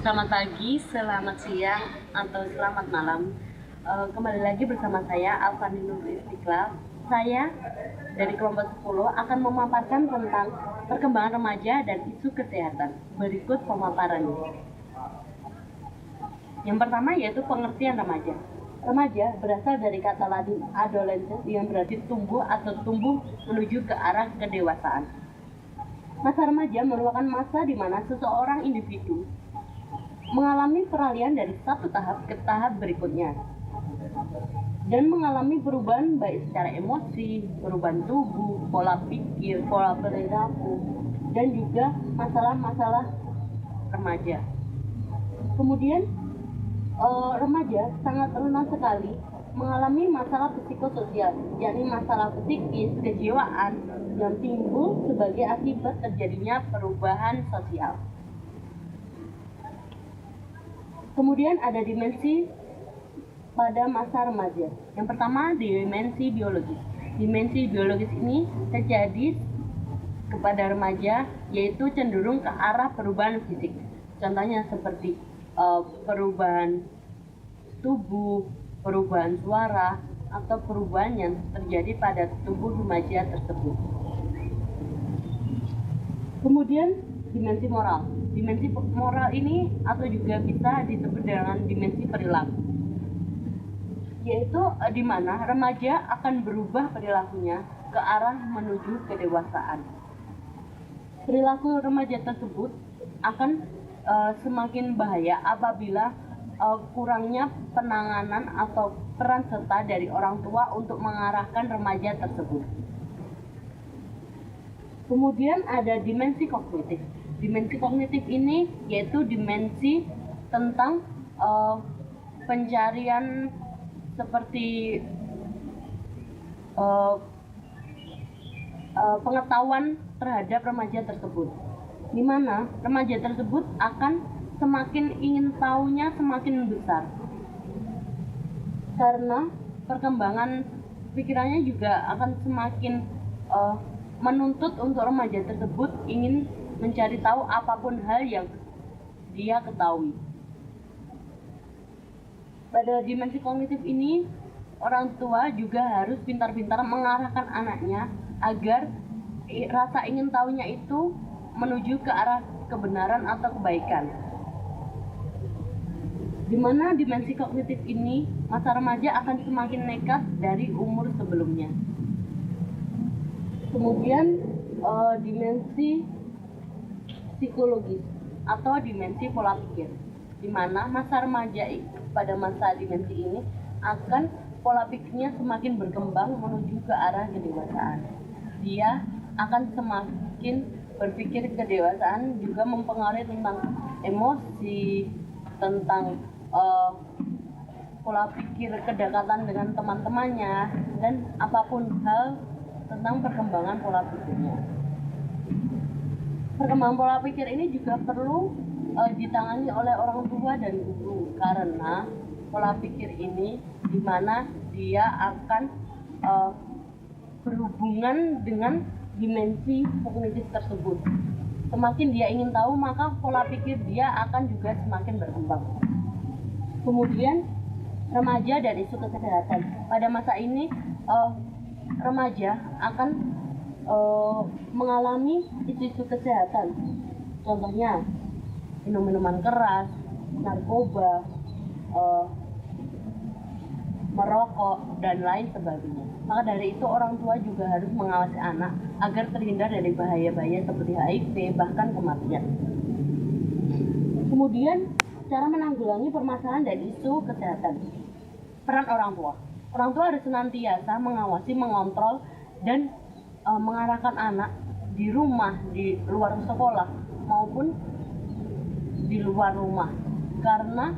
Selamat pagi, selamat siang, atau selamat malam. Kembali lagi bersama saya, Alfani Nur Istiqlal. Saya dari kelompok 10 akan memaparkan tentang perkembangan remaja dan isu kesehatan. Berikut pemaparannya. Yang pertama yaitu pengertian remaja. Remaja berasal dari kata Latin adolescens yang berarti tumbuh atau tumbuh menuju ke arah kedewasaan. Masa remaja merupakan masa di mana seseorang individu mengalami peralihan dari satu tahap ke tahap berikutnya dan mengalami perubahan baik secara emosi, perubahan tubuh, pola pikir, pola perilaku, dan juga masalah-masalah remaja. Kemudian remaja sangat rentan sekali mengalami masalah psikososial, yakni masalah psikis, kejiwaan yang timbul sebagai akibat terjadinya perubahan sosial. Kemudian ada dimensi pada masa remaja. Yang pertama, dimensi biologis. Dimensi biologis ini terjadi kepada remaja, yaitu cenderung ke arah perubahan fisik. Contohnya seperti perubahan tubuh, perubahan suara, atau perubahan yang terjadi pada tubuh remaja tersebut. Kemudian dimensi moral. Dimensi moral ini atau juga bisa disebut dengan dimensi perilaku, yaitu di mana remaja akan berubah perilakunya ke arah menuju kedewasaan. Perilaku remaja tersebut akan semakin bahaya apabila kurangnya penanganan atau peran serta dari orang tua untuk mengarahkan remaja tersebut. Kemudian ada dimensi kognitif. Dimensi kognitif ini yaitu dimensi tentang pencarian seperti pengetahuan terhadap remaja tersebut, di mana remaja tersebut akan semakin ingin tahunya semakin besar karena perkembangan pikirannya juga akan semakin menuntut untuk remaja tersebut ingin mencari tahu apapun hal yang dia ketahui. Pada dimensi kognitif ini, orang tua juga harus pintar-pintar mengarahkan anaknya agar rasa ingin tahunya itu menuju ke arah kebenaran atau kebaikan. Di mana dimensi kognitif ini, masa remaja akan semakin nekat dari umur sebelumnya. Kemudian dimensi psikologis atau dimensi pola pikir, di mana masa remaja pada masa dimensi ini akan pola pikirnya semakin berkembang menuju ke arah kedewasaan. Dia akan semakin berpikir kedewasaan juga mempengaruhi tentang emosi, tentang pola pikir kedekatan dengan teman-temannya, dan apapun hal tentang perkembangan pola pikirnya. Perkembangan pola pikir ini juga perlu ditangani oleh orang tua dan guru, karena pola pikir ini di mana dia akan berhubungan dengan dimensi kognitif tersebut. Semakin dia ingin tahu, maka pola pikir dia akan juga semakin berkembang. Kemudian remaja dan isu kesehatan. Pada masa ini remaja akan mengalami isu-isu kesehatan, contohnya minum-minuman keras, narkoba, merokok, dan lain sebagainya. Maka dari itu orang tua juga harus mengawasi anak agar terhindar dari bahaya-bahaya seperti HIV, bahkan kematian. Kemudian cara menanggulangi permasalahan dan isu kesehatan. Peran orang tua. Orang tua harus senantiasa mengawasi, mengontrol, dan mengarahkan anak di rumah, di luar sekolah maupun di luar rumah, karena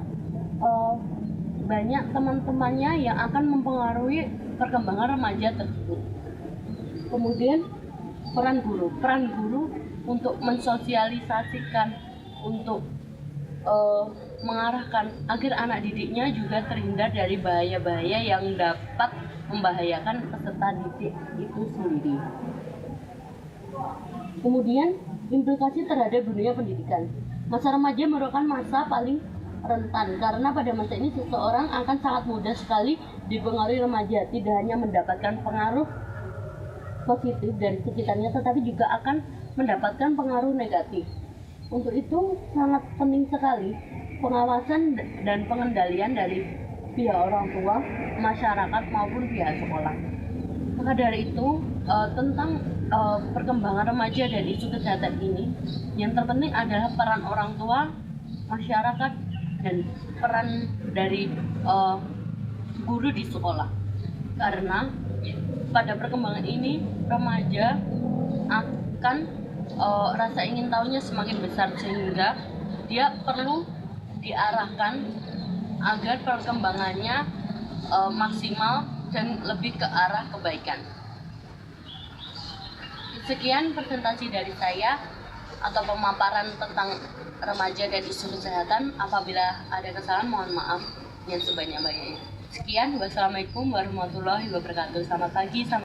banyak teman-temannya yang akan mempengaruhi perkembangan remaja tersebut. Kemudian peran guru untuk mensosialisasikan, untuk mengarahkan agar anak didiknya juga terhindar dari bahaya-bahaya yang dapat membahayakan peserta didik itu sendiri. Kemudian implikasi terhadap dunia pendidikan. Masa remaja merupakan masa paling rentan karena pada masa ini seseorang akan sangat mudah sekali dipengaruhi remaja, tidak hanya mendapatkan pengaruh positif dari sekitarnya tetapi juga akan mendapatkan pengaruh negatif. Untuk itu sangat penting sekali pengawasan dan pengendalian dari pihak orang tua, masyarakat maupun pihak sekolah. Maka dari itu tentang perkembangan remaja dan isu kesehatan ini, yang terpenting adalah peran orang tua, masyarakat, dan peran dari guru di sekolah. Karena pada perkembangan ini remaja akan rasa ingin tahunya semakin besar sehingga dia perlu diarahkan agar perkembangannya maksimal dan lebih ke arah kebaikan. Sekian presentasi dari saya atau pemaparan tentang remaja dan isu kesehatan. Apabila ada kesalahan mohon maaf yang sebanyak-banyaknya. Sekian, wassalamualaikum warahmatullahi wabarakatuh. Selamat pagi.